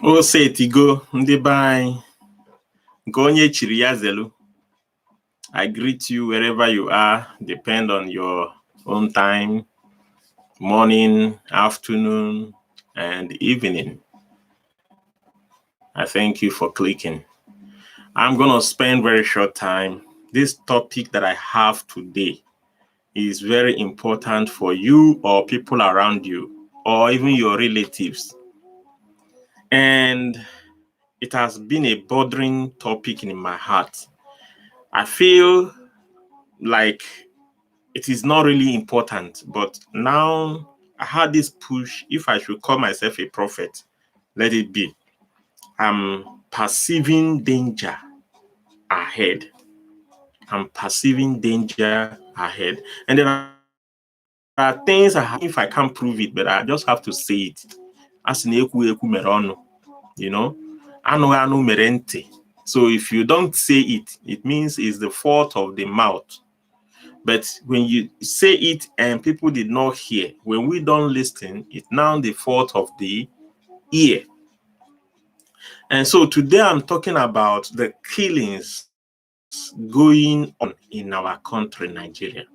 O Setigo, ndị be anyị, nke onye chiri ya zelu. I greet you wherever you are, depend on your own time, morning, afternoon, and evening. I thank you for clicking. I'm going to spend very short time. This topic that I have today is very important for you or people around you, or even your relatives. And it has been a bothering topic in my heart. I feel like it is not really important, but now I had this push. If I should call myself a prophet, let it be. I'm perceiving danger ahead. I'm perceiving danger ahead. And there are things if I can't prove it, but I just have to say it. As in you know, so if you don't say it, it means it's the fault of the mouth. But when you say it and people did not hear, when we don't listen, it's now the fault of the ear. And so today I'm talking about the killings going on in our country, Nigeria.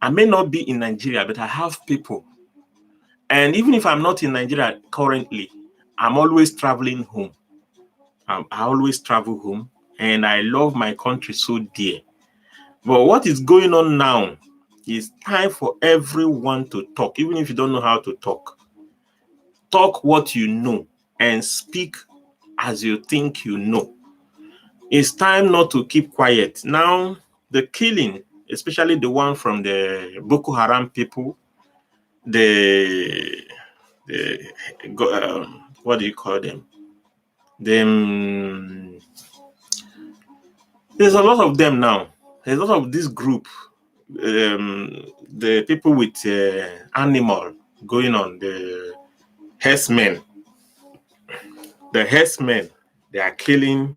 I may not be in Nigeria, but I have people. And even if I'm not in Nigeria currently, I'm always traveling home. I always travel home, and I love my country so dear. But what is going on now is time for everyone to talk, even if you don't know how to talk. Talk what you know and speak as you think you know. It's time not to keep quiet. Now, the killing, especially the one from the Bokoharam people, what do you call them? There's a lot of them now. There's a lot of this group, the people with animal going on, the herdsmen. The herdsmen, they are killing.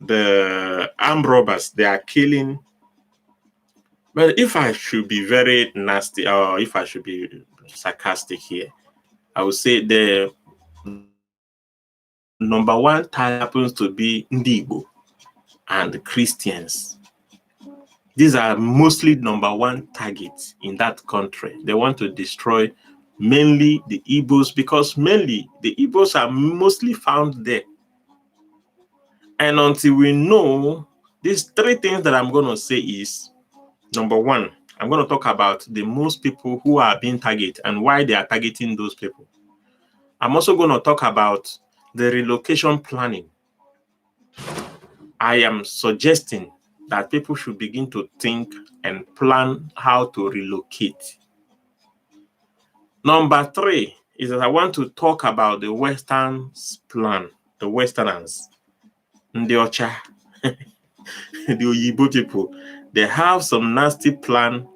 The armed robbers, they are killing. But if I should be very nasty, or if I should be sarcastic here, I would say the number one target happens to be Ndi Igbo and the Christians. These are mostly number one targets in that country. They want to destroy mainly the Igbos, because mainly the Igbos are mostly found there. And until we know, these three things that I'm going to say is, number one, I'm going to talk about the most people who are being targeted and why they are targeting those people. I'm also going to talk about the relocation planning. I am suggesting that people should begin to think and plan how to relocate. Number three is that I want to talk about the Western's plan, the Westerners, Ndi Ocha, the Oyibo people. They have some nasty plan.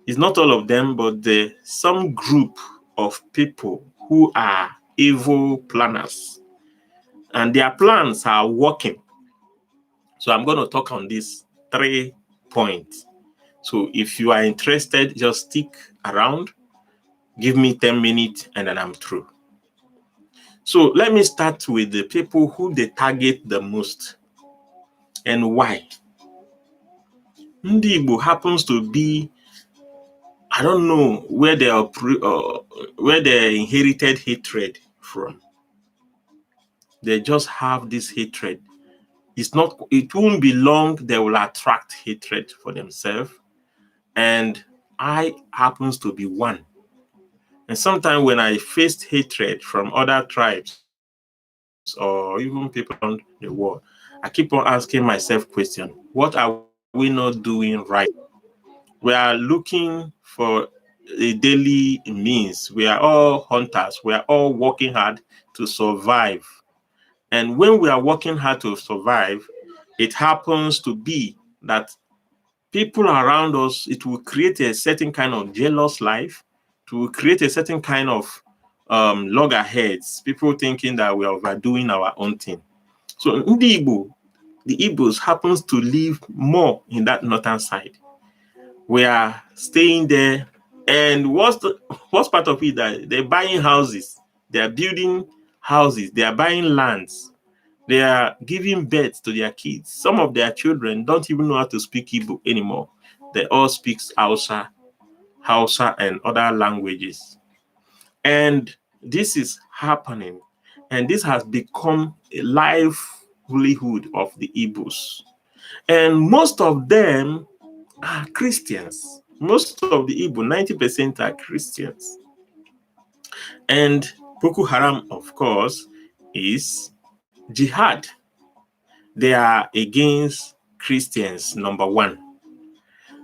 It's not all of them, but some group of people who are evil planners. And their plans are working. So I'm going to talk on these 3 points. So if you are interested, just stick around. Give me 10 minutes and then I'm through. So let me start with the people who they target the most and why. Ndi Igbo happens to be, I don't know where they inherited hatred from. They just have this hatred. It won't be long, they will attract hatred for themselves. And I happens to be one. And sometimes when I faced hatred from other tribes or even people around the world, I keep on asking myself question, what are we not doing right? We are looking for a daily means. We are all hunters. We are all working hard to survive. And when we are working hard to survive, it happens to be that people around us, it will create a certain kind of jealous life. It will create a certain kind of loggerheads, people thinking that we are overdoing our own thing. So the Igbos happens to live more in that northern side. We are staying there. And what's part of it, that they're buying houses, they're building houses. They are buying lands. They are giving birth to their kids. Some of their children don't even know how to speak Igbo anymore. They all speak Hausa and other languages. And this is happening. And this has become a livelihood of the Igbos. And most of them are Christians. Most of the Igbo, 90% are Christians. And Boko Haram, of course, is jihad. They are against Christians, number one.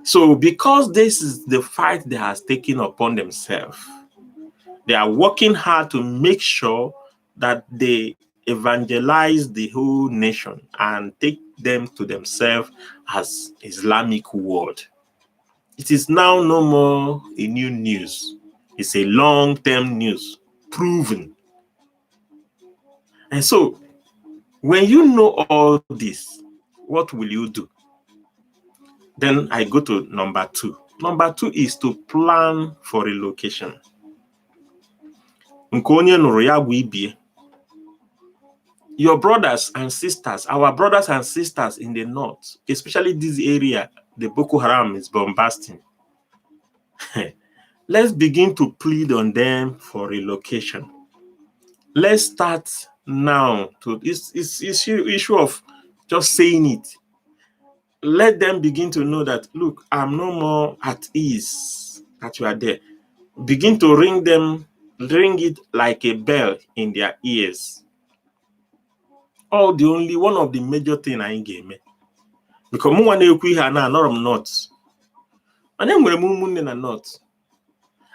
So because this is the fight they have taken upon themselves, they are working hard to make sure that they evangelize the whole nation and take them to themselves as Islamic world. It is now no more a new news. It's a long-term news, proven. And so, when you know all this, what will you do? Then I go to number two. Number two is to plan for relocation. Your brothers and sisters, our brothers and sisters in the north, especially this area, the Boko Haram is bombasting. Let's begin to plead on them for relocation. Let's start now. It's issue of just saying it. Let them begin to know that, look, I'm no more at ease that you are there. Begin to ring it like a bell in their ears. The one of the major thing I game. Because mu wana ekwu ihe na anọrọ not. And then we're not.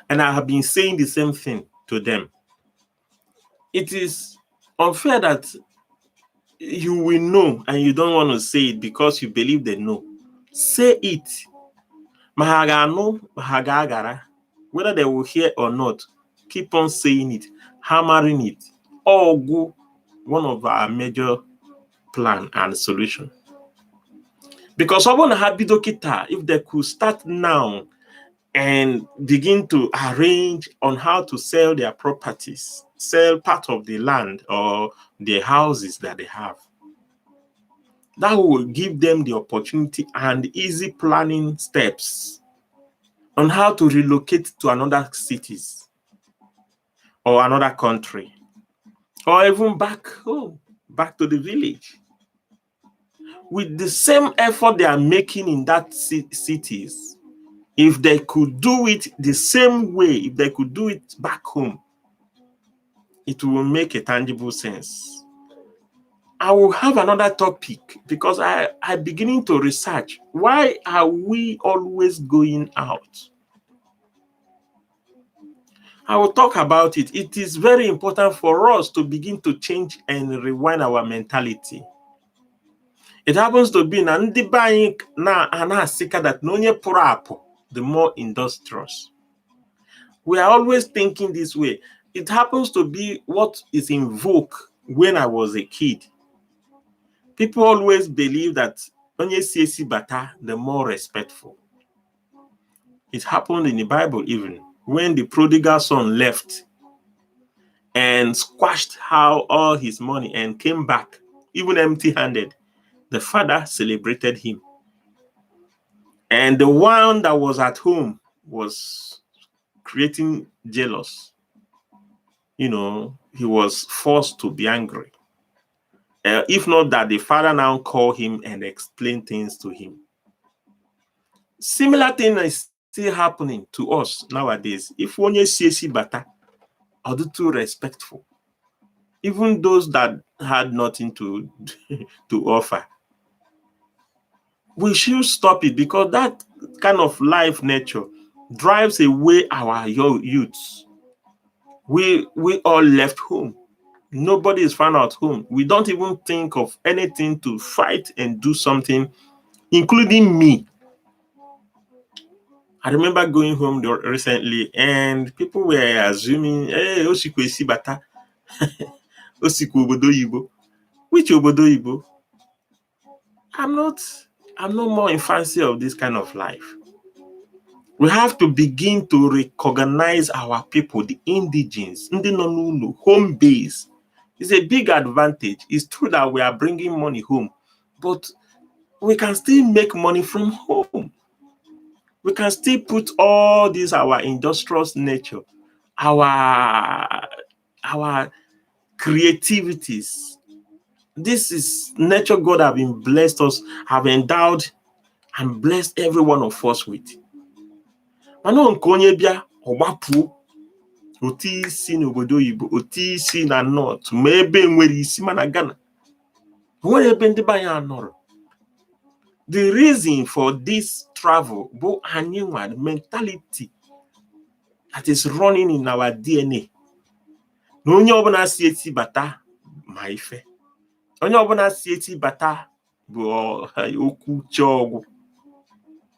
And I have been saying the same thing to them. It is unfair that you will know and you don't want to say it because you believe they know. Say it. Whether they will hear or not, keep on saying it, hammering it. All go one of our major plan and solution. Because I want to have Bidokita, if they could start now and begin to arrange on how to sell their properties, sell part of the land or the houses that they have. That will give them the opportunity and easy planning steps on how to relocate to another cities or another country, or even back home, back to the village. With the same effort they are making in that cities, if they could do it the same way, if they could do it back home, it will make a tangible sense. I will have another topic because I'm beginning to research. Why are we always going out? I will talk about it. It is very important for us to begin to change and rewind our mentality. It happens to be na ndị be anyị na-asịka that na onye pụrụ apụ, the more industrious. We are always thinking this way. It happens to be what is in vogue when I was a kid. People always believe that onye siesi bata, the more respectful. It happened in the Bible even when the prodigal son left and squashed out all his money and came back, even empty-handed. The father celebrated him. And the one that was at home was creating jealous. He was forced to be angry. If not that, the father now called him and explained things to him. Similar thing is still happening to us nowadays. If one is CSC bata, are too respectful. Even those that had nothing to offer. We should stop it because that kind of life nature drives away our youths. We all left home. Nobody is found at home. We don't even think of anything to fight and do something, including me. I remember going home recently and people were assuming, hey, Osikwe Sibata, Osikwe Obodo Yibo. Which Obodo Yibo? I'm no more in fancy of this kind of life. We have to begin to recognize our people, the indigenes, Ndi Nonunu, home base. It's a big advantage. It's true that we are bringing money home, but we can still make money from home. We can still put all this, our industrious nature, our creativities. This is nature God have been blessed us, have endowed and blessed every one of us with. Mana nke onye bịa ọgbapụ otu isi n'obodo oyibo, otu isi na north, ma ebe nwere isi mana Ghana. Nwere ebe ndị be anyị anọrọ. The reason for this travel bụ anyị nwa mentality that is running in our DNA. Na onye ọbụla si eti bata ma ife. Onye ọbụla si eti bata bụ okwu chọọgwụ.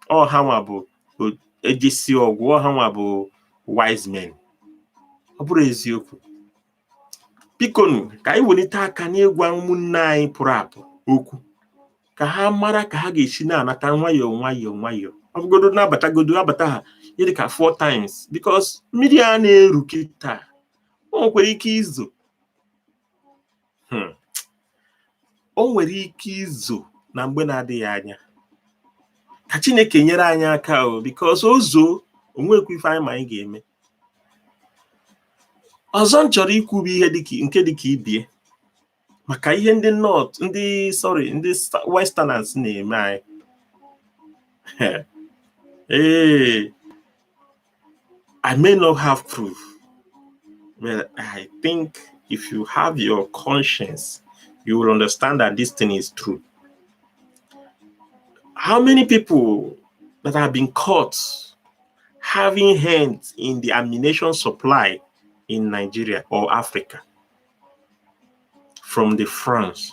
Ha nwa bụ ejisi ọgwụ, ha nwa bụ wise men. Ọ bụrụ eziokwu. Bikonu ka anyị welite aka n'ịgwa ụmụnne anyị pụrụ apụ okwu, ka ha mara ka ha ga-esi na-anata nwayọọ. Ọ bụgodo abata ha ihe dịka 4 times, because mmiri a na-eru kịta o nwere ike izo. O nwere ike izo na mgbe na-adịghị anya. Ka Chineke nyere anyị aka because ozo onwekwa ife anyị ma anyị ga-eme. Ọzọ m chọrọ ikwu bụ ihe nke dịka ibie maka ihe ndị north, ndị westerners na-eme anyị. I may not have proof, but I think if you have your conscience, you will understand that this thing is true. How many people that have been caught having hands in the ammunition supply in Nigeria or Africa from the France?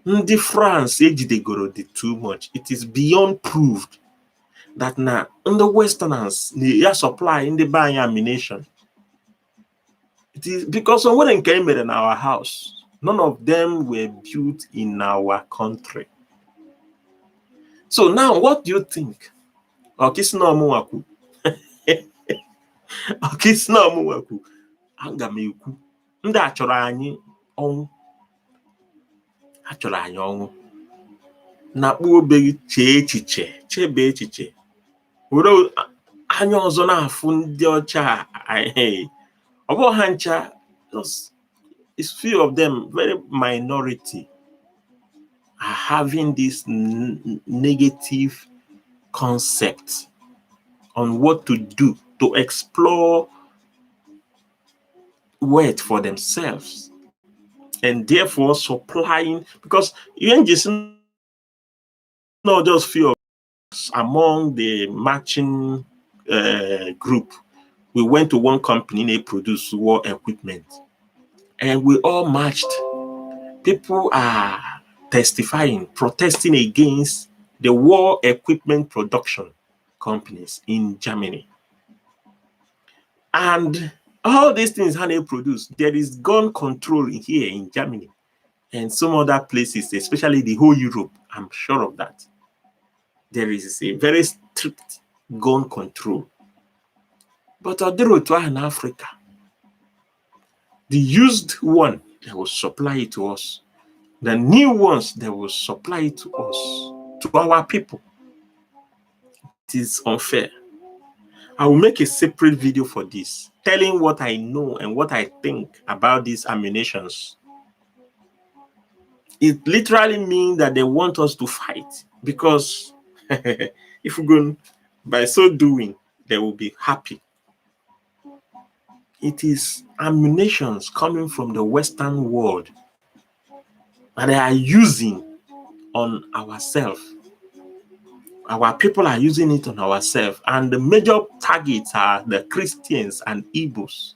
The France ejidegoro dị too much. It is beyond proved that now the Westerners they supply in the buying ammunition. It is because when they came in our house, none of them were built in our country. So now, what do you think? Okisnomuwaku. Okisnomuwaku. Angamekwu. Ndị achọrọ anyị ọnwụ. Achọrọ anyị ọnwụ. Na-akpọ obe chebe echiche. Were anya ọzọ na-afụ ndị ọcha. Ọ bụ ha ncha, it's few of them, very minority, are having this negative concept on what to do to explore wealth for themselves, and therefore supplying, because you ain't just not just few of us among the matching group. We went to one company, they produced war equipment, and we all matched. People are testifying, protesting against the war equipment production companies in Germany. And all these things how they produce, there is gun control here in Germany and some other places, especially the whole Europe. I'm sure of that. There is a very strict gun control. But in Africa, the used one, they will supply it to us. The new ones, they will supply it to us, to our people. It is unfair. I will make a separate video for this, telling what I know and what I think about these ammunitions. It literally means that they want us to fight, because if we go by so doing, they will be happy. It is ammunitions coming from the Western world that they are using on ourselves. Our people are using it on ourselves, and the major targets are the Christians and Igbos.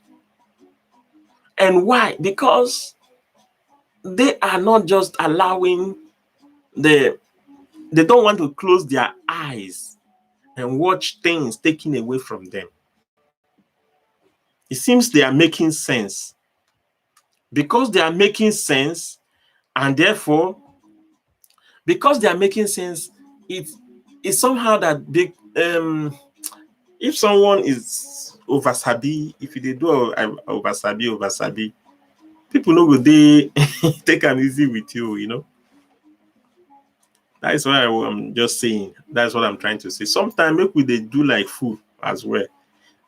And why? Because they are not just allowing they don't want to close their eyes and watch things taken away from them. It seems they are making sense. Because they are making sense, and therefore, because they are making sense, it's somehow that big. If someone is over sabi, if they do over sabi, People no go they take an easy with you, you know. That's why I'm just saying. That's what I'm trying to say. Sometimes make we they do like food as well.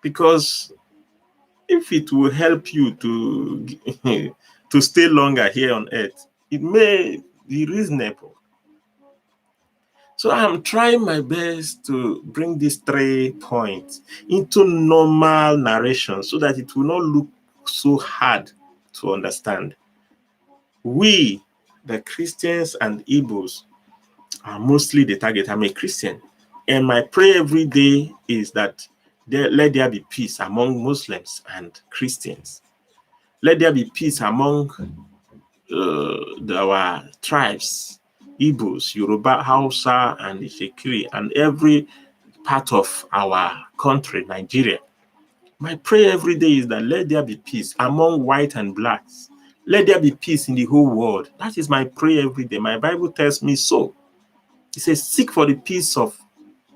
Because if it will help you to to stay longer here on earth, it may be reasonable. So I'm trying my best to bring these 3 points into normal narration so that it will not look so hard to understand. We, the Christians and Igbos, are mostly the target. I'm a Christian, and my prayer every day is that let there be peace among Muslims and Christians. Let there be peace among our tribes, Igbos, Yoruba, Hausa, and Ishekiri, and every part of our country, Nigeria. My prayer every day is that let there be peace among white and blacks. Let there be peace in the whole world. That is my prayer every day. My Bible tells me so. It says, seek for the peace of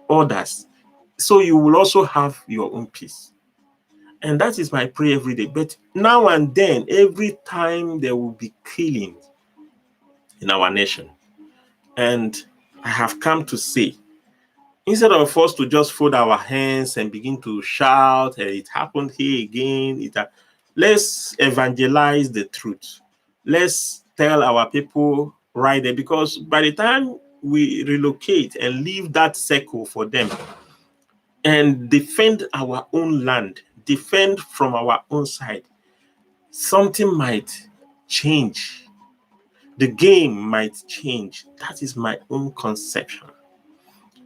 others, so you will also have your own peace. And that is my prayer every day. But now and then, every time there will be killing in our nation. And I have come to say, instead of us to just fold our hands and begin to shout, it happened here again, let's evangelize the truth. Let's tell our people right there, because by the time we relocate and leave that circle for them and defend our own land, defend from our own side, something might change. The game might change. That is my own conception.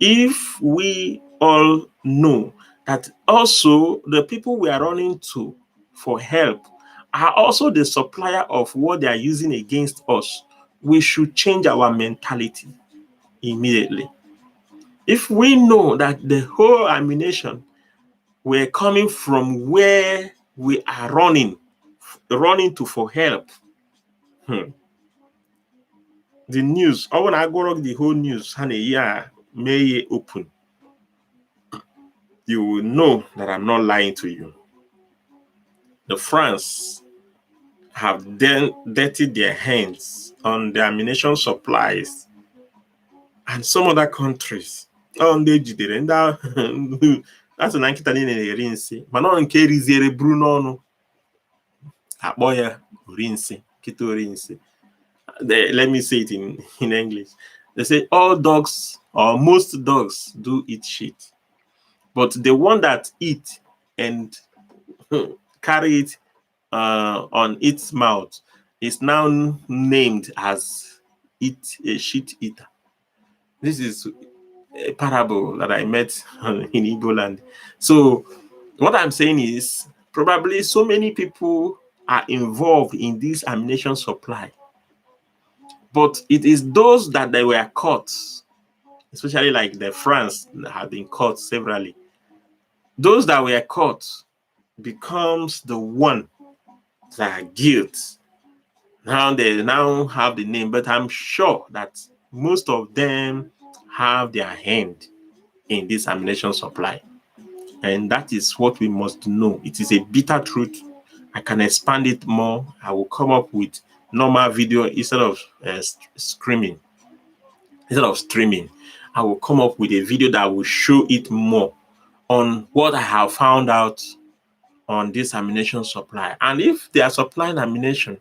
If we all know that also the people we are running to for help are also the supplier of what they are using against us, we should change our mentality immediately. If we know that the whole ammunition were coming from where we are running to for help, the news, I want to go the whole news, may open. You will know that I'm not lying to you. The France have then dirtied their hands on the ammunition supplies, and some other countries. That's an ankita na-eri nsị mana nke riziere buru n'ọnụ akpọ ya ori nsị nkịta ori nsị. Let me say it in English. They say all dogs or most dogs do eat shit, but the one that eat and carry it on its mouth is now named as a shit eater. This is a parable that I met in Igbo land. So what I'm saying is probably so many people are involved in this ammunition supply, but it is those that they were caught, especially like the France have been caught severally. Those that were caught becomes the one that are guilt. Now they now have the name, but I'm sure that most of them have their hand in this ammunition supply. And that is what we must know. It is a bitter truth. I can expand it more. I will come up with normal video instead of streaming. I will come up with a video that will show it more on what I have found out on this ammunition supply. And if they are supplying ammunition,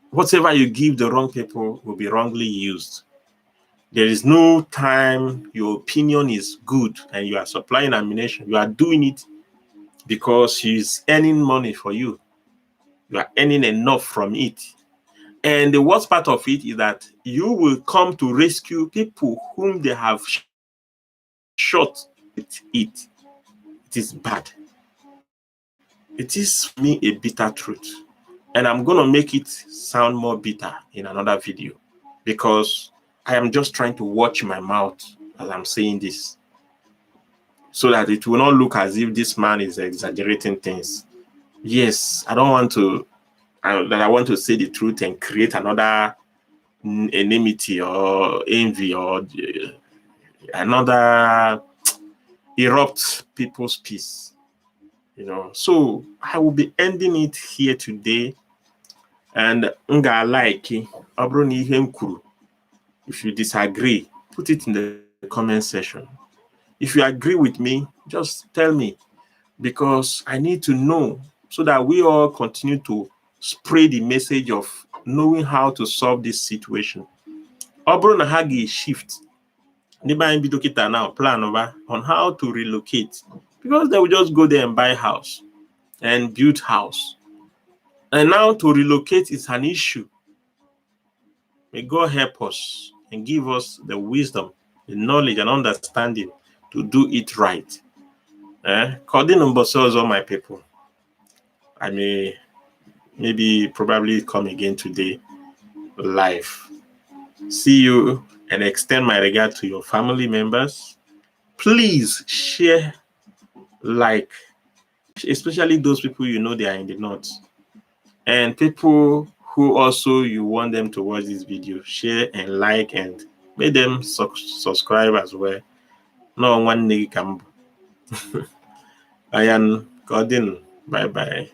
whatever you give the wrong people will be wrongly used. There is no time your opinion is good and you are supplying ammunition. You are doing it because she's earning money for you. You are earning enough from it. And the worst part of it is that you will come to rescue people whom they have shot with it. It is bad. It is for me a bitter truth. And I'm going to make it sound more bitter in another video because I am just trying to watch my mouth as I'm saying this so that it will not look as if this man is exaggerating things. Yes, I don't want to, I want to say the truth and create another enmity or envy or another erupt people's peace. So I will be ending it here today. and nga like ọbụrụ na ihe m kwuru. If you disagree, put it in the comment section. If you agree with me, just tell me, because I need to know so that we all continue to spread the message of knowing how to solve this situation. Ọ bụrụ na ha ga-shift, ndị be anyị bido kịta now plan over on how to relocate, because they will just go there and buy house and build house. And now to relocate is an issue. May God help us and give us the wisdom, the knowledge, and understanding to do it right. According to all my people, I may probably come again today live. See you and extend my regard to your family members. Please share, like, especially those people you know they are in the north, and people who also you want them to watch this video. Share and like and make them subscribe as well. No one nigga can. I am Godin. Bye bye.